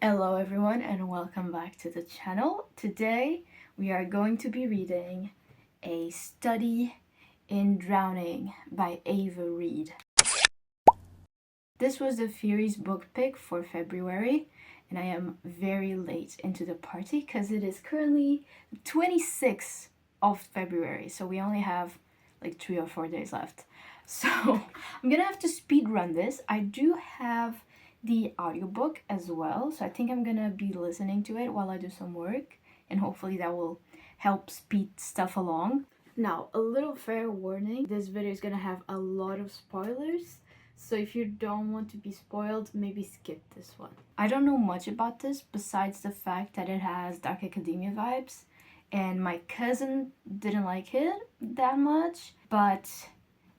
Hello everyone and welcome back to the channel. Today we are going to be reading A Study in Drowning by Ava Reed. This was the Feries book pick for February and I am very late into the party because it is currently the 26th of February, so we only have like 3 or 4 days left. So I'm gonna have to speed run this. I do have the audiobook as well, so I think I'm gonna be listening to it while I do some work, and hopefully that will help speed stuff along. Now, a little fair warning, this video is gonna have a lot of spoilers, so if you don't want to be spoiled, maybe skip this one. I don't know much about this besides the fact that it has Dark Academia vibes, and my cousin didn't like it that much, but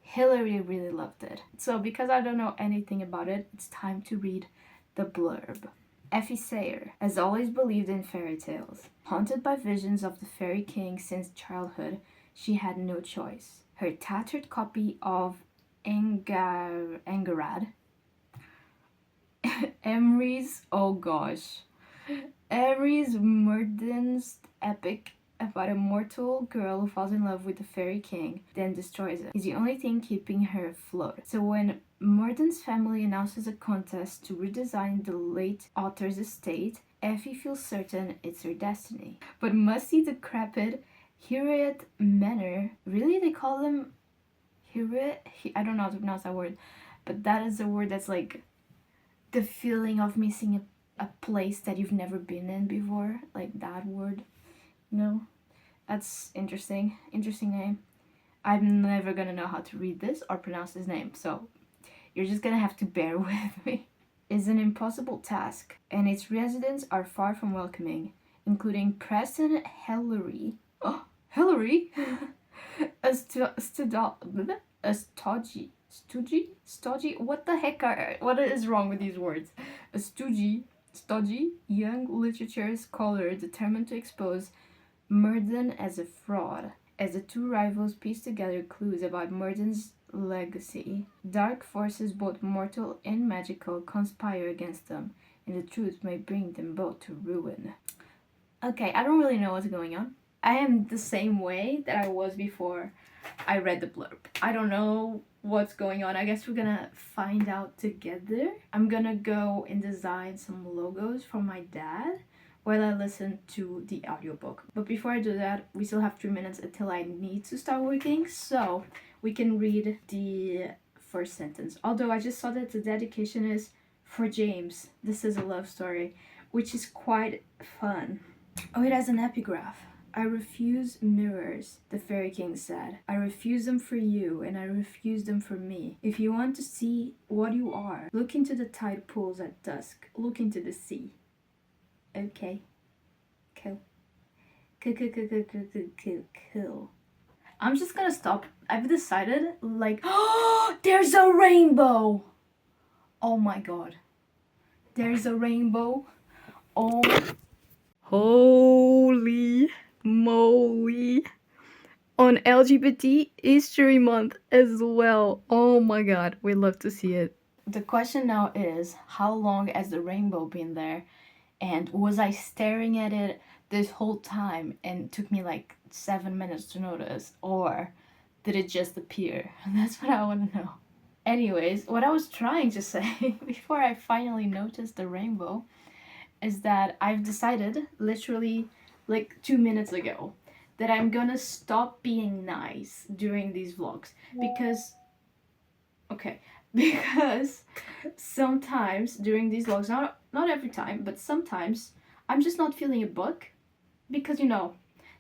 Hillary really loved it. So because I don't know anything about it, it's time to read the blurb. Effie Sayer has always believed in fairy tales. Haunted by visions of the fairy king since childhood, she had no choice. Her tattered copy of Engarad, Emery's Murden's epic about a mortal girl who falls in love with the fairy king, then destroys it, is the only thing keeping her afloat. So when Murden's family announces a contest to redesign the late author's estate, Effie feels certain it's her destiny. But musty, decrepit Harriet Manor, really they call them Harriet? I don't know how to pronounce that word, but that is a word that's like the feeling of missing a place that you've never been in before, like that word. No, that's interesting name. I'm never gonna know how to read this or pronounce his name, so you're just gonna have to bear with me. Is an impossible task, and its residents are far from welcoming, including Preston Hillary. Oh, Hillary! a stodgy. What is wrong with these words? A stodgy young literature scholar determined to expose Murden as a fraud. As the two rivals piece together clues about Murden's legacy, dark forces both mortal and magical conspire against them, and the truth may bring them both to ruin. Okay, I don't really know what's going on. I am the same way that I was before I read the blurb. I don't know what's going on. I guess we're gonna find out together. I'm gonna go and design some logos for my dad while I listen to the audiobook. But before I do that, we still have 3 minutes until I need to start working, so we can read the first sentence. Although I just saw that the dedication is for James. This is a love story, which is quite fun. Oh, it has an epigraph. I refuse mirrors, the fairy king said. I refuse them for you, and I refuse them for me. If you want to see what you are, look into the tide pools at dusk. Look into the sea. Okay. Cool. Cool. I'm just gonna stop. I've decided, like, oh, there's a rainbow! Oh my god. There's a rainbow. Oh. Holy moly. On LGBT History Month as well. Oh my god, we'd love to see it. The question now is, how long has the rainbow been there? And was I staring at it this whole time and it took me like 7 minutes to notice? Or did it just appear? That's what I want to know. Anyways, what I was trying to say before I finally noticed the rainbow is that I've decided, literally like 2 minutes ago, that I'm gonna stop being nice during these vlogs. Because sometimes during these vlogs, not every time, but sometimes I'm just not feeling a book, because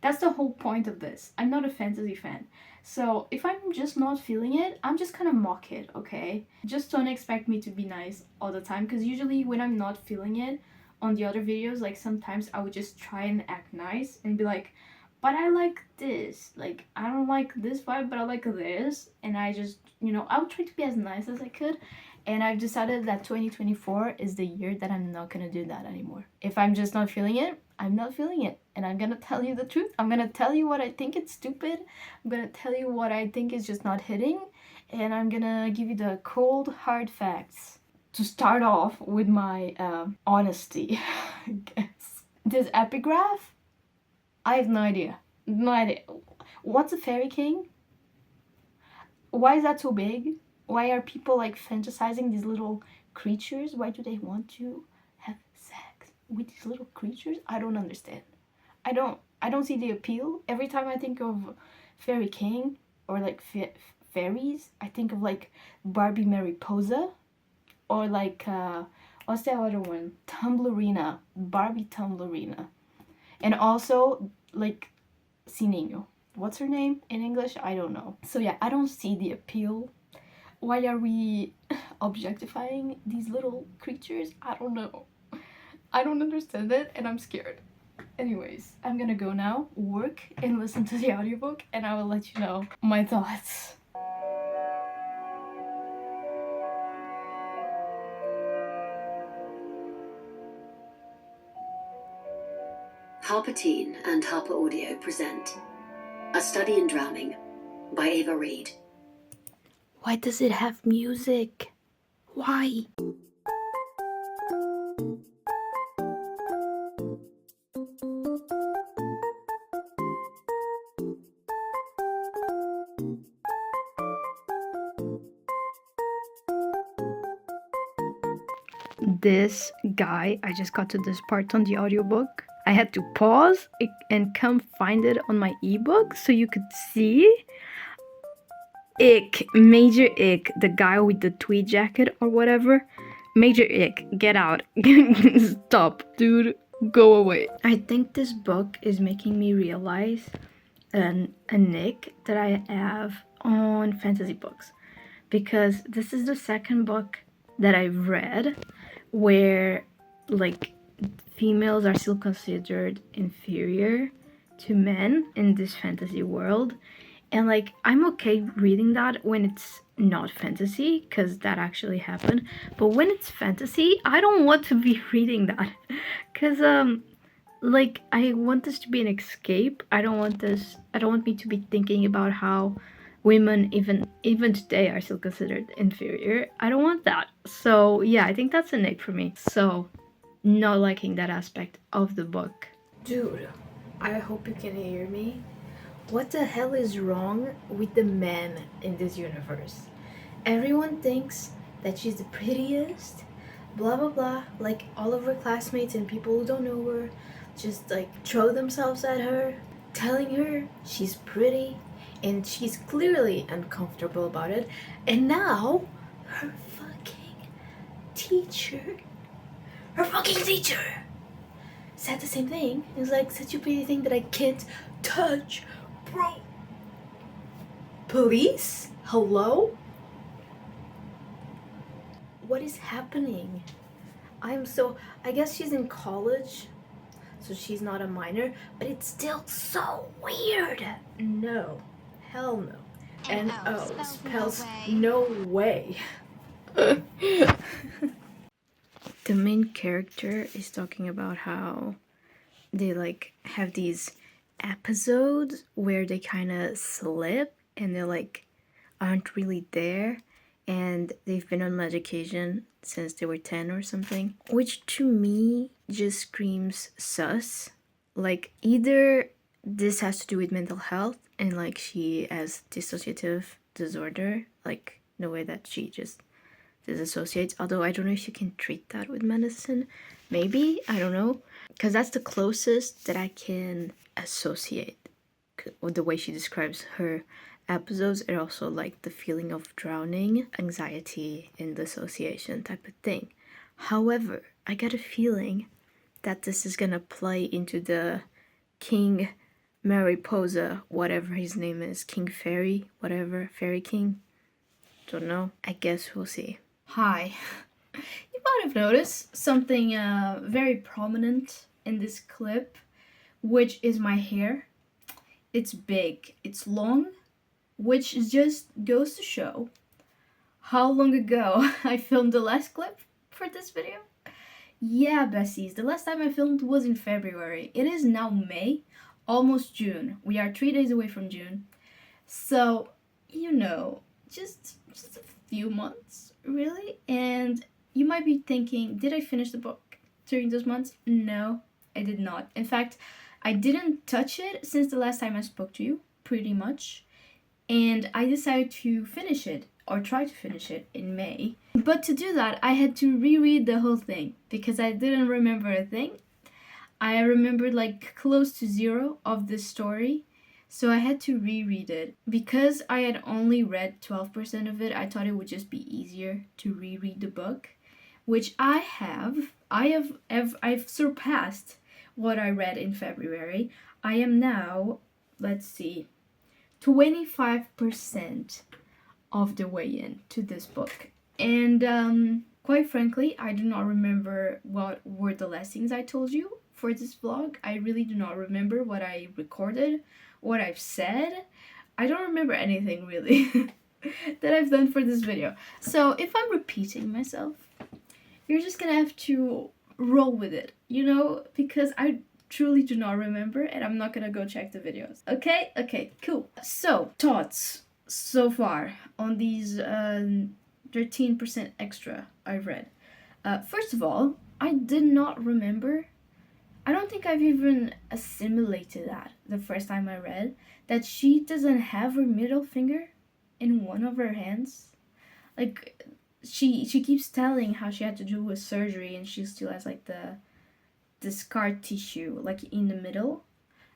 that's the whole point of this. I'm not a fantasy fan, so if I'm just not feeling it, I'm just gonna mock it, okay? Just don't expect me to be nice all the time, because usually when I'm not feeling it on the other videos, like sometimes I would just try and act nice and be like, but I like this, like I don't like this vibe, but I like this, and I just I would try to be as nice as I could. And I've decided that 2024 is the year that I'm not gonna do that anymore. If I'm just not feeling it, I'm not feeling it, and I'm gonna tell you the truth. I'm gonna tell you what I think it's stupid. I'm gonna tell you what I think is just not hitting, and I'm gonna give you the cold hard facts. to start off with my honesty, I guess. This epigraph, I have no idea. No idea. What's a fairy king? Why is that so big? Why are people like fantasizing these little creatures? Why do they want to have sex with these little creatures? I don't understand. I don't see the appeal. Every time I think of fairy king or like fairies, I think of like Barbie Mariposa or like what's that other one? Tumblerina, Barbie Tumblerina, and also like Sininho. What's her name in English? I don't know. So yeah, I don't see the appeal. Why are we objectifying these little creatures? I don't know. I don't understand it and I'm scared. Anyways, I'm gonna go now, work, and listen to the audiobook, and I will let you know my thoughts. Harper-Teen and Harper Audio present A Study in Drowning by Ava Reed. Why does it have music? Why? This guy, I just got to this part on the audiobook. I had to pause and come find it on my ebook so you could see. Ick, major ick, the guy with the tweed jacket or whatever. Major ick, get out. Stop, dude, go away. I think this book is making me realize a ick that I have on fantasy books. Because this is the second book that I've read where like females are still considered inferior to men in this fantasy world. And like I'm okay reading that when it's not fantasy, because that actually happened. But when it's fantasy, I don't want to be reading that. Cause like I want this to be an escape. I don't want me to be thinking about how women even today are still considered inferior. I don't want that. So yeah, I think that's a ick for me. So not liking that aspect of the book. Dude, I hope you can hear me. What the hell is wrong with the men in this universe? Everyone thinks that she's the prettiest, blah blah blah, like all of her classmates and people who don't know her just like throw themselves at her, telling her she's pretty, and she's clearly uncomfortable about it. And now her fucking teacher said the same thing. It's like such a pretty thing that I can't touch. Bro. Police? Hello? What is happening? I guess she's in college, so she's not a minor, but it's still so weird. No. Hell no. N-O spells no way. The main character is talking about how they like have these episodes where they kind of slip and they like aren't really there, and they've been on medication since they were 10 or something, which to me just screams sus. Like either this has to do with mental health and like she has dissociative disorder, like the way that she just disassociates, although I don't know if you can treat that with medicine. Maybe, I don't know, because that's the closest that I can associate with the way she describes her episodes, and also like the feeling of drowning, anxiety, and dissociation type of thing. However, I get a feeling that this is gonna play into the King Mariposa, whatever his name is, King Fairy, whatever, Fairy King. Don't know. I guess we'll see. Hi. You might have noticed something very prominent in this clip, which is my hair. It's big, it's long, which just goes to show how long ago I filmed the last clip for this video. Yeah, Bessies, the last time I filmed was in February. It is now May, almost June. We are 3 days away from June. So, you know, just a few months, really. And you might be thinking, did I finish the book during those months? No, I did not. In fact, I didn't touch it since the last time I spoke to you, pretty much. And I decided to finish it, or try to finish it, in May. But to do that, I had to reread the whole thing because I didn't remember a thing. I remembered like close to zero of the story. So I had to reread it. Because I had only read 12% of it, I thought it would just be easier to reread the book, which I have. I've surpassed what I read in February. I am now, let's see, 25% of the way in to this book. And quite frankly, I do not remember what were the last things I told you for this vlog. I really do not remember what I recorded, what I've said. I don't remember anything really that I've done for this video. So if I'm repeating myself, you're just gonna have to roll with it, you know, because I truly do not remember and I'm not gonna go check the videos. Okay? Okay, cool. So, thoughts so far on these 13% extra I've read. First of all, I did not remember. I don't think I've even assimilated that the first time I read, that she doesn't have her middle finger in one of her hands. Like, she keeps telling how she had to do a surgery and she still has like the scar tissue like in the middle.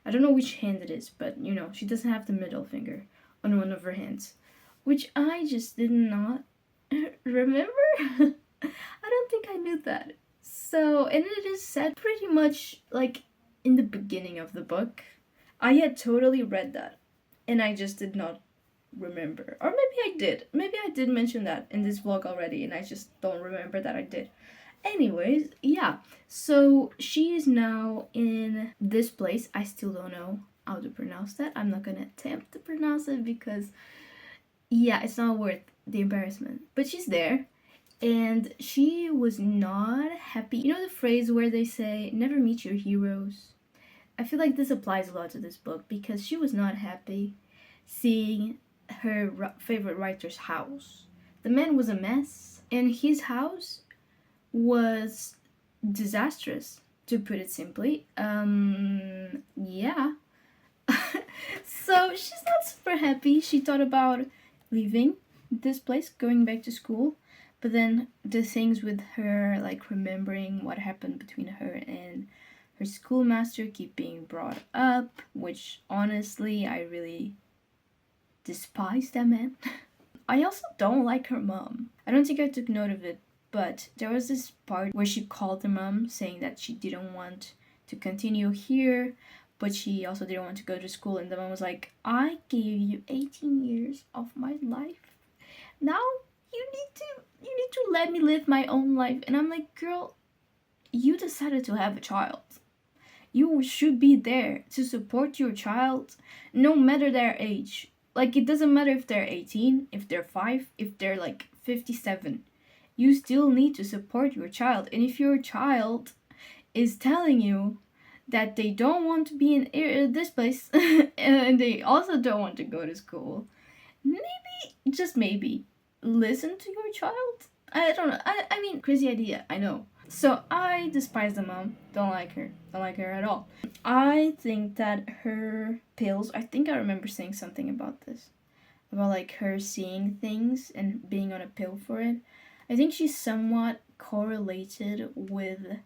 I don't know which hand it is, but you know, she doesn't have the middle finger on one of her hands, which I just did not remember. I don't think I knew that. So, and it is said pretty much like in the beginning of the book. I had totally read that and I just did not remember. Or maybe I did. Maybe I did mention that in this vlog already and I just don't remember that I did. Anyways, yeah. So she is now in this place. I still don't know how to pronounce that. I'm not gonna attempt to pronounce it because, yeah, it's not worth the embarrassment. But she's there and she was not happy. You know the phrase where they say, never meet your heroes? I feel like this applies a lot to this book because she was not happy seeing her favorite writer's house. The man was a mess, and his house was disastrous, to put it simply. Yeah. So she's not super happy. She thought about leaving this place, going back to school, but then the things with her, like remembering what happened between her and her schoolmaster, keep being brought up, which honestly I really despise that man. I also don't like her mom. I don't think I took note of it, but there was this part where she called the mom saying that she didn't want to continue here, but she also didn't want to go to school, and the mom was like, I gave you 18 years of my life. Now you need to let me live my own life. And I'm like, girl, you decided to have a child. You should be there to support your child no matter their age. Like, it doesn't matter if they're 18, if they're 5, if they're like 57. You still need to support your child. And if your child is telling you that they don't want to be in this place and they also don't want to go to school, maybe, just maybe, listen to your child. I don't know. I mean, crazy idea, I know. So I despise the mom. Don't like her. Don't like her at all. I think that her pills, I think I remember saying something about this. About like her seeing things and being on a pill for it. I think she's somewhat correlated with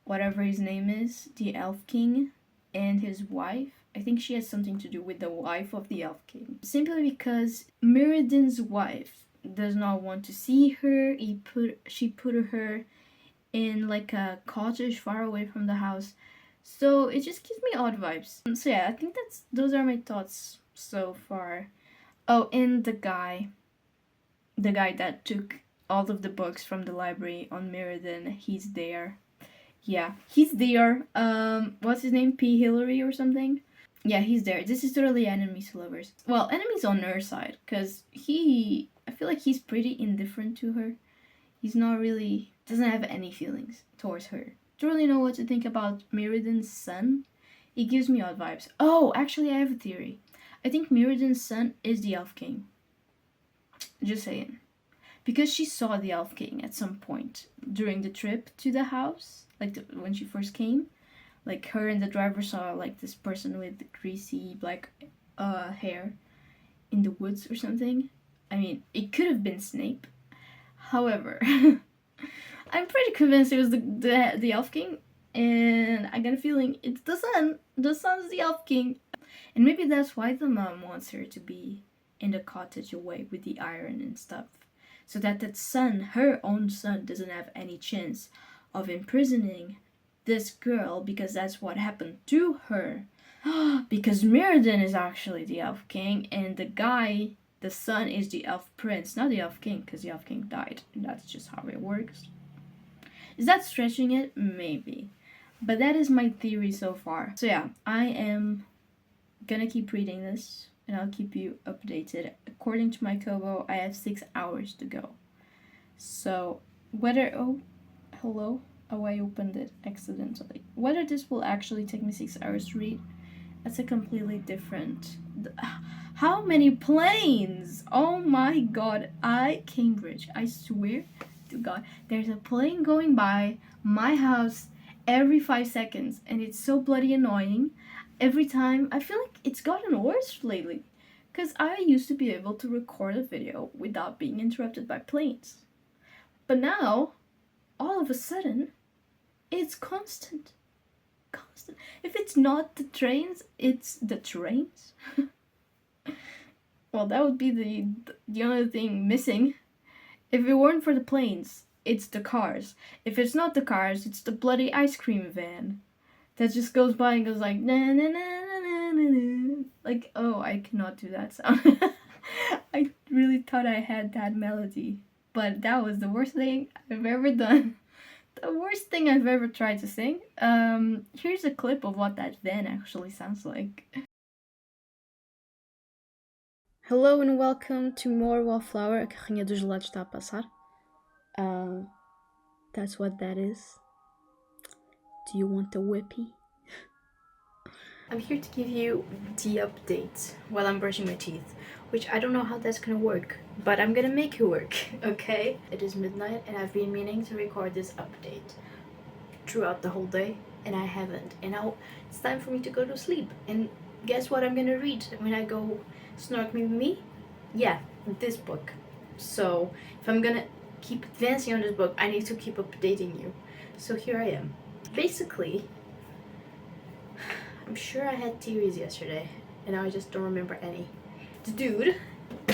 whatever his name is, the Elf King, and his wife. I think she has something to do with the wife of the Elf King. Simply because Mirrodin's wife does not want to see her. She put her in like a cottage far away from the house. So it just gives me odd vibes. So yeah, I think those are my thoughts so far. Oh, and the guy that took all of the books from the library on Mirrodin, he's there. Yeah, he's there. What's his name? P. Hillary or something? Yeah, he's there. This is totally enemies to lovers. Well, enemies on her side, because I feel like he's pretty indifferent to her. He's not really, doesn't have any feelings towards her. Don't really know what to think about Mirrodin's son. He gives me odd vibes. Oh, actually I have a theory. I think Mirrodin's son is the Elf King. Just saying. because she saw the Elf King at some point during the trip to the house, like when she first came. Like her and the driver saw like this person with greasy black hair in the woods or something. I mean, it could have been Snape. However, I'm pretty convinced it was the Elf King, and I got a feeling it's the son. The son's the Elf King, and maybe that's why the mom wants her to be in the cottage away with the iron and stuff, so that son, her own son, doesn't have any chance of imprisoning this girl, because that's what happened to her. Because Mirrodin is actually the Elf King, and the guy, the son, is the Elf Prince, not the Elf King, because the Elf King died. And that's just how it works. Is that stretching it? Maybe. But that is my theory so far. So yeah, I am gonna keep reading this, and I'll keep you updated. According to my Kobo, I have 6 hours to go. So whether, oh, hello? Oh, I opened it accidentally. Whether this will actually take me 6 hours to read, that's a completely different... How many planes? Oh my god. Cambridge, I swear to god, there's a plane going by my house every 5 seconds, and it's so bloody annoying. Every time, I feel like it's gotten worse lately, because I used to be able to record a video without being interrupted by planes. But now, all of a sudden, it's constant. Constant. If it's not the trains, it's the trains. Well, that would be the only thing missing. If it weren't for the planes, it's the cars. If it's not the cars, it's the bloody ice cream van that just goes by and goes like na na na na na na. Like, oh, I cannot do that sound. I really thought I had that melody, but that was the worst thing I've ever done. The worst thing I've ever tried to sing. Here's a clip of what that van actually sounds like. Hello and welcome to more Wallflower. A carrinha do gelado está a passar. That's what that is. Do you want a whippy? I'm here to give you the update while I'm brushing my teeth, which I don't know how that's gonna work, but I'm gonna make it work, okay? It is midnight and I've been meaning to record this update throughout the whole day, and I haven't. And now it's time for me to go to sleep. And guess what I'm gonna read when I go snorkeling with me? Yeah, this book. So if I'm gonna keep advancing on this book, I need to keep updating you. So here I am. Basically, I'm sure I had theories yesterday, and now I just don't remember any. The dude,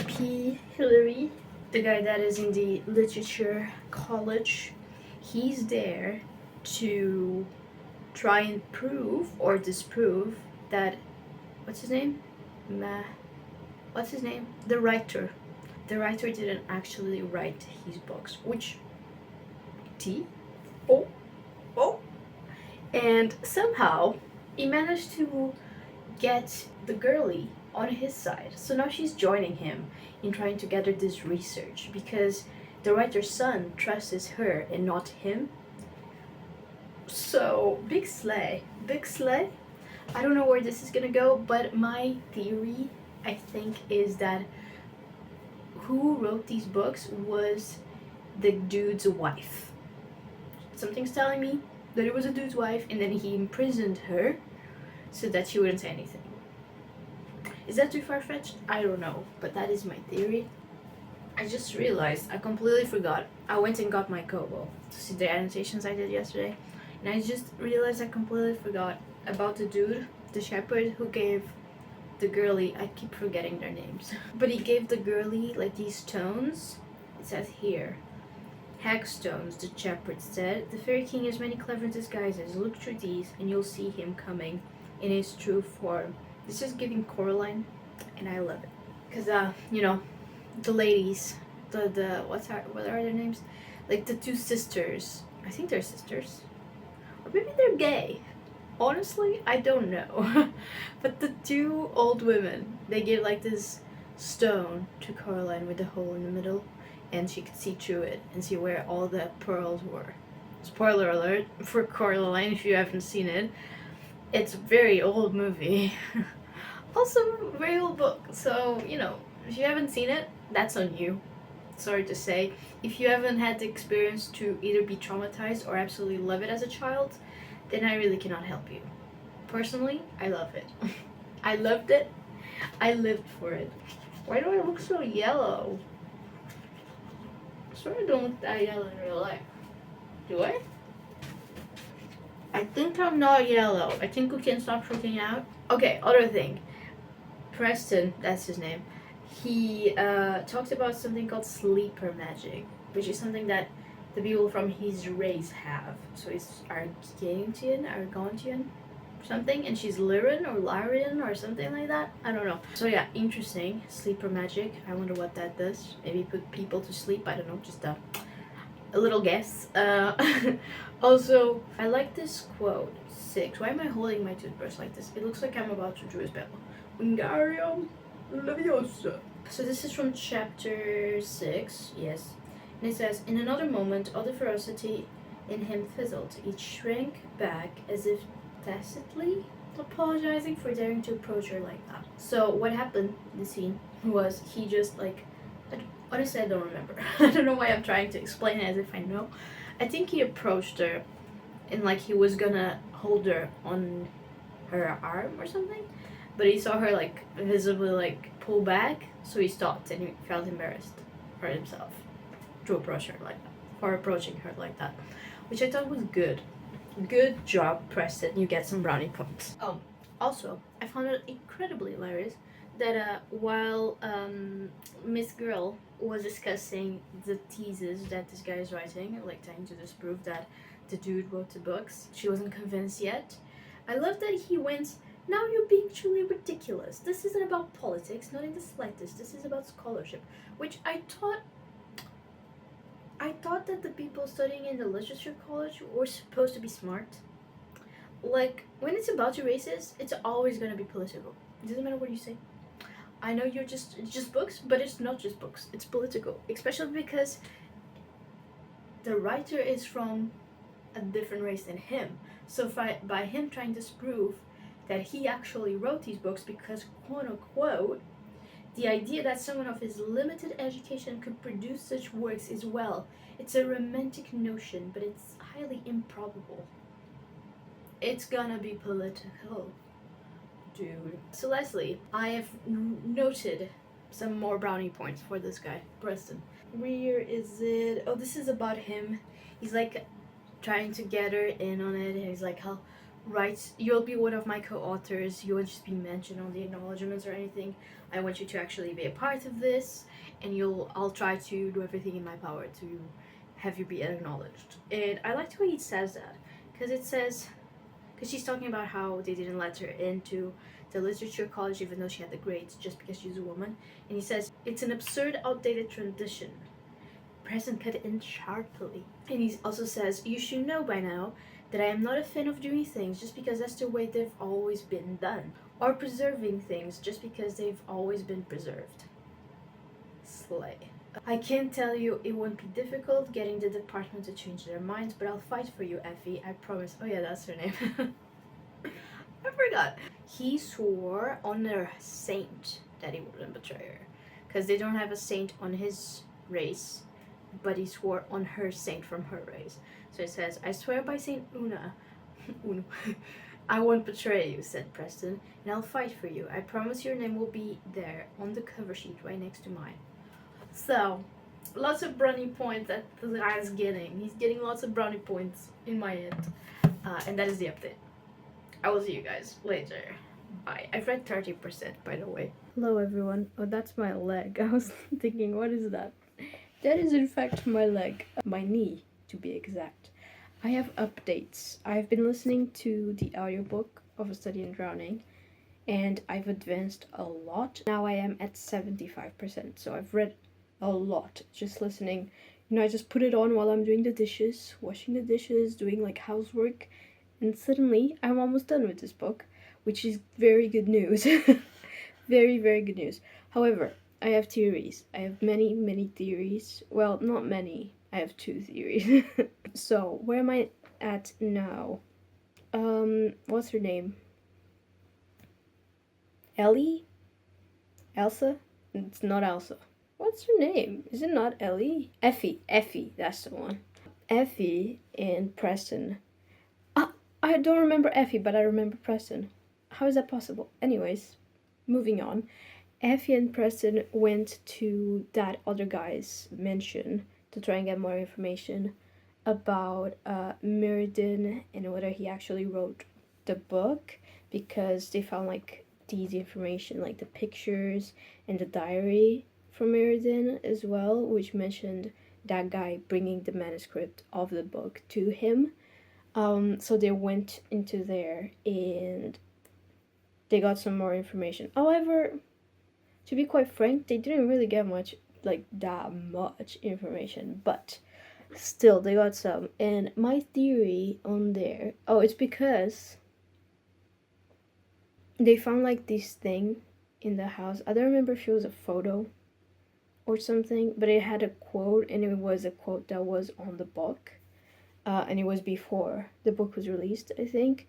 P. Hillary, the guy that is in the literature college, he's there to try and prove or disprove that, what's his name? What's his name? The writer. The writer didn't actually write his books, which oh, and somehow he managed to get the girly on his side. So now she's joining him in trying to gather this research, because the writer's son trusts her and not him. So big slay. I don't know where this is gonna go, but my theory, I think, is that who wrote these books was the dude's wife. Something's telling me that it was a dude's wife, and then he imprisoned her so that she wouldn't say anything. Is that too far-fetched? I don't know, but that is my theory. I just realized I completely forgot. I went and got my Kobo to see the annotations I did yesterday, and I just realized I completely forgot about the dude, the shepherd, who gave the girly, I keep forgetting their names, but he gave the girly like these stones. It says here, Hagstones, the shepherd said. The fairy king has many clever disguises. Look through these and you'll see him coming in his true form. This is giving Coraline, and I love it. Because, you know, the ladies, what are their names? Like the two sisters. I think they're sisters. Or maybe they're gay. Honestly, I don't know. But the two old women, they gave like this stone to Coraline with a hole in the middle, and she could see through it and see where all the pearls were. Spoiler alert for Coraline if you haven't seen it. It's a very old movie. Also, very old book. So, you know, if you haven't seen it, that's on you. sorry to say, if you haven't had the experience to either be traumatized or absolutely love it as a child, then I really cannot help you. Personally, I love it. I loved it. I lived for it. Why do I look so yellow? I sort of don't look that yellow in real life. Do I? I think I'm not yellow. I think we can stop freaking out. Okay, other thing. Preston, that's his name. He talked about something called sleeper magic, which is something that the people from his race have. So it's Argontian, something, and she's Lyran or Larian or something like that. I don't know. So yeah, interesting. Sleeper magic. I wonder what that does. Maybe put people to sleep. I don't know. Just a little guess. Also, I like this quote. 6. Why am I holding my toothbrush like this? It looks like I'm about to do a spell. Wingardium Leviosa. So this is from chapter 6, yes. And it says, in another moment, all the ferocity in him fizzled. He shrank back as if tacitly apologizing for daring to approach her like that. So what happened in the scene was he just like, honestly I don't remember. I don't know why I'm trying to explain it as if I know. I think he approached her and like he was gonna hold her on her arm or something, but he saw her like visibly like pull back, so he stopped and he felt embarrassed for himself to approach her like that, for approaching her like that, which I thought was good. Good job, Preston. You get some brownie points. Also, I found it incredibly hilarious that while Miss Girl was discussing the thesis that this guy is writing, like trying to disprove that the dude wrote the books, she wasn't convinced yet. I love that he went, now you're being truly ridiculous. This isn't about politics, not in the slightest. This is about scholarship, which I thought that the people studying in the literature college were supposed to be smart. Like, when it's about your races, it's always gonna be political. It doesn't matter what you say. I know it's just books, but it's not just books. It's political, especially because the writer is from a different race than him. So by him trying to prove that he actually wrote these books because, quote unquote, the idea that someone of his limited education could produce such works is, well, it's a romantic notion, but it's highly improbable. It's gonna be political, dude. So Leslie, I have noted some more brownie points for this guy, Preston. Where is it? Oh, this is about him. He's like trying to get her in on it. He's like, "I'll write. You'll be one of my co-authors. You won't just be mentioned on the acknowledgements or anything. I want you to actually be a part of this, and I'll try to do everything in my power to have you be acknowledged." And I like the way he says that, because she's talking about how they didn't let her into the literature college even though she had the grades just because she's a woman. And he says, it's an absurd, outdated tradition. Preston cut in sharply. And he also says, you should know by now that I am not a fan of doing things just because that's the way they've always been done, or preserving things just because they've always been preserved. Slay. I can't tell you it won't be difficult getting the department to change their minds, but I'll fight for you, Effie, I promise. Oh yeah, that's her name. I forgot. He swore on their saint that he wouldn't betray her, because they don't have a saint on his race, but he swore on her saint from her race. So it says, I swear by Saint Una, Uno, I won't betray you, said Preston, and I'll fight for you. I promise your name will be there on the cover sheet right next to mine. So, lots of brownie points that the guy's getting. He's getting lots of brownie points in my end. And that is the update. I will see you guys later. Bye. I've read 30%, by the way. Hello, everyone. Oh, that's my leg. I was thinking, what is that? That is, in fact, my leg. My knee, to be exact. I have updates. I've been listening to the audiobook of A Study in Drowning, and I've advanced a lot. Now I am at 75%, so I've read a lot just listening. I just put it on while I'm doing the dishes, washing the dishes, doing like housework, and suddenly I'm almost done with this book, which is very good news. Very, very good news. However, I have theories. I have many, many theories. Well, not many. I have 2 theories. So, where am I at now? What's her name? Ellie? Elsa? It's not Elsa. What's her name? Is it not Ellie? Effie, that's the one. Effie and Preston. I don't remember Effie, but I remember Preston. How is that possible? Anyways, moving on. Effie and Preston went to that other guy's mansion to try and get more information about Mirrodin and whether he actually wrote the book, because they found like these information, like the pictures and the diary from Mirrodin as well, which mentioned that guy bringing the manuscript of the book to him. So they went into there and they got some more information. However, to be quite frank, they didn't really get much, like that much information, but still they got some. And my theory on there, oh, it's because they found like this thing in the house. I don't remember if it was a photo or something, but it had a quote, and it was a quote that was on the book, and it was before the book was released, I think.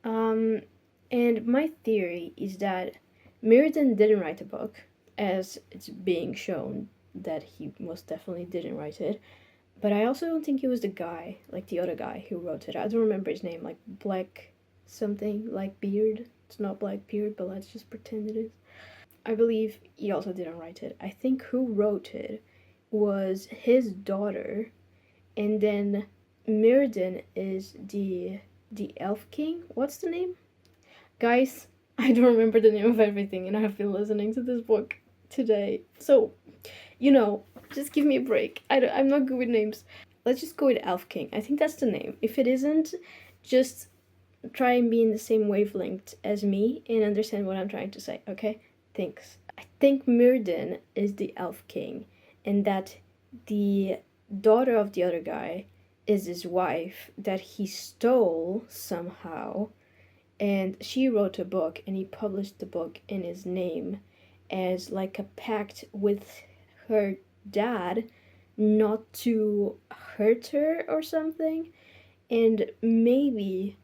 And my theory is that Mirrodin didn't write the book, as it's being shown that he most definitely didn't write it. But I also don't think it was the guy, like the other guy who wrote it. I don't remember his name, like Black something, like Beard. It's not Blackbeard, but let's just pretend it is. I believe he also didn't write it. I think who wrote it was his daughter, and then Mirrodin is the Elf King. What's the name? Guys, I don't remember the name of everything, and I have been listening to this book today. So, just give me a break. I'm not good with names. Let's just go with Elf King. I think that's the name. If it isn't, just try and be in the same wavelength as me and understand what I'm trying to say, okay? Thanks. I think Mirrodin is the Elf King, and that the daughter of the other guy is his wife that he stole somehow, and she wrote a book and he published the book in his name as like a pact with her dad not to hurt her or something. And maybe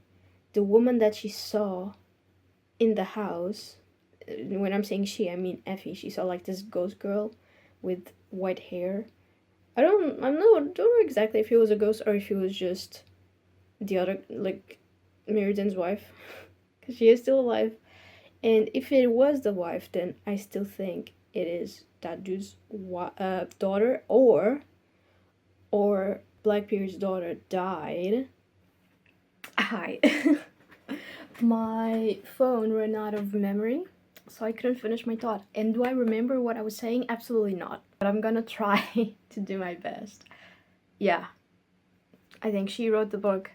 the woman that she saw in the house, when I'm saying she, I mean Effie, she saw like this ghost girl with white hair. I don't know exactly if it was a ghost or if it was just the other, like, Mirrodin's wife, because she is still alive. And if it was the wife, then I still think it is that dude's daughter, or Blackbeard's daughter died. Hi. My phone ran out of memory, so I couldn't finish my thought. And do I remember what I was saying? Absolutely not. But I'm gonna try to do my best. Yeah. I think she wrote the book.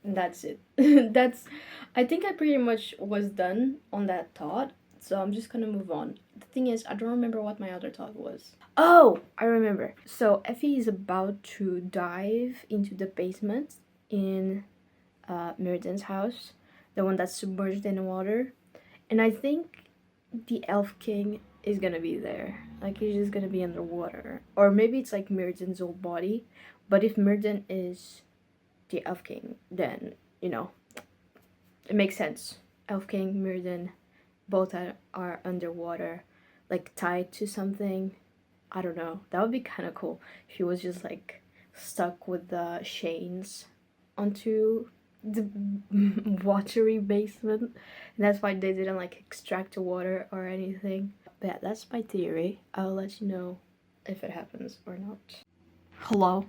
That's it. I think I pretty much was done on that thought, so I'm just gonna move on. The thing is, I don't remember what my other thought was. Oh, I remember. So Effie is about to dive into the basement in Mirrodin's house, the one that's submerged in water, and I think the Elf King is gonna be there. Like, he's just gonna be underwater, or maybe it's like Mirrodin's old body. But if Mirrodin is the Elf King, then it makes sense. Elf King, Mirrodin, both are underwater, like tied to something. I don't know. That would be kind of cool if he was just like stuck with the chains onto the watery basement, and that's why they didn't like extract the water or anything. But yeah, that's my theory. I'll let you know if it happens or not. Hello.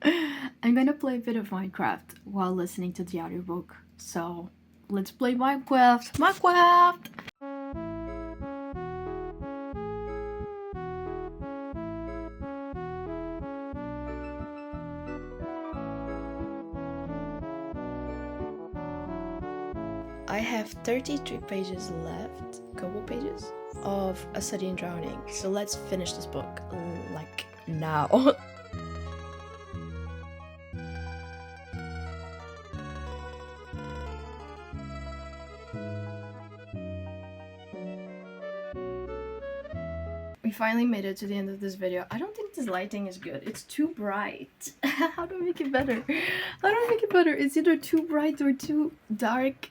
I'm gonna play a bit of Minecraft while listening to the audiobook. So let's play Minecraft. Minecraft! I have 33 pages left, couple pages, of A Study in Drowning. So let's finish this book, like, now. We finally made it to the end of this video. I don't think this lighting is good. It's too bright. How do I make it better? How do I make it better? It's either too bright or too dark.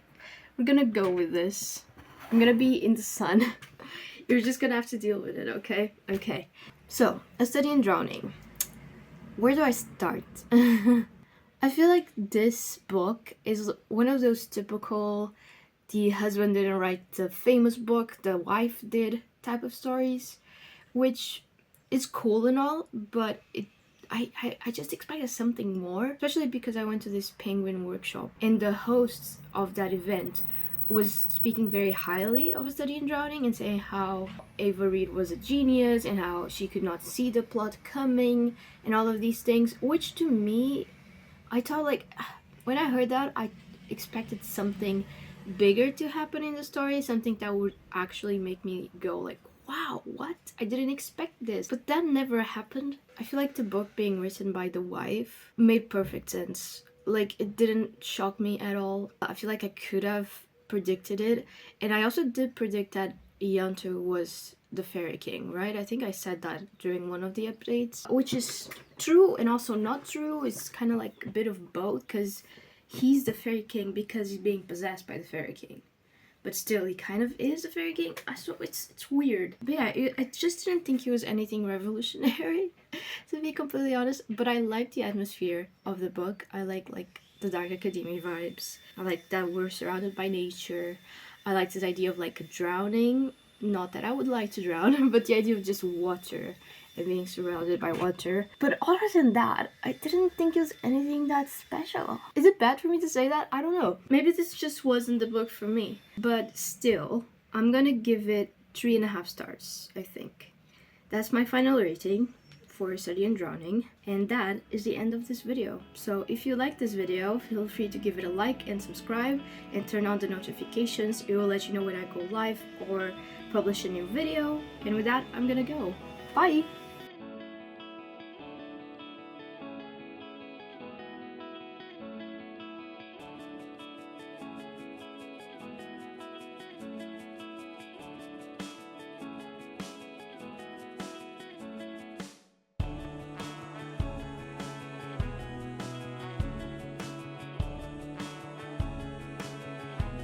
We're gonna go with this. I'm gonna be in the sun. You're just gonna have to deal with it, okay? Okay. So, A Study in Drowning. Where do I start? I feel like this book is one of those typical the husband didn't write the famous book, the wife did type of stories, which is cool and all, but I just expected something more, especially because I went to this penguin workshop and the hosts of that event was speaking very highly of A Study in Drowning and saying how Ava Reed was a genius and how she could not see the plot coming and all of these things, which to me, I thought like, when I heard that, I expected something bigger to happen in the story, something that would actually make me go like, wow, what? I didn't expect this. But that never happened. I feel like the book being written by the wife made perfect sense. Like, it didn't shock me at all. I feel like I could have predicted it. And I also did predict that Ianto was the Fairy King, right? I think I said that during one of the updates, which is true and also not true. It's kind of like a bit of both, because he's the Fairy King because he's being possessed by the Fairy King. But still, he kind of is a Fairy King. So it's weird. But yeah, I just didn't think he was anything revolutionary, to be completely honest. But I like the atmosphere of the book. I like the Dark Academy vibes. I like that we're surrounded by nature. I like this idea of like drowning. Not that I would like to drown, but the idea of just water and being surrounded by water. But other than that, I didn't think it was anything that special. Is it bad for me to say that? I don't know. Maybe this just wasn't the book for me. But still, I'm gonna give it 3.5 stars, I think. That's my final rating for A Study in Drowning, and that is the end of this video. So if you like this video, feel free to give it a like and subscribe and turn on the notifications. It will let you know when I go live or publish a new video. And with that, I'm gonna go. Bye!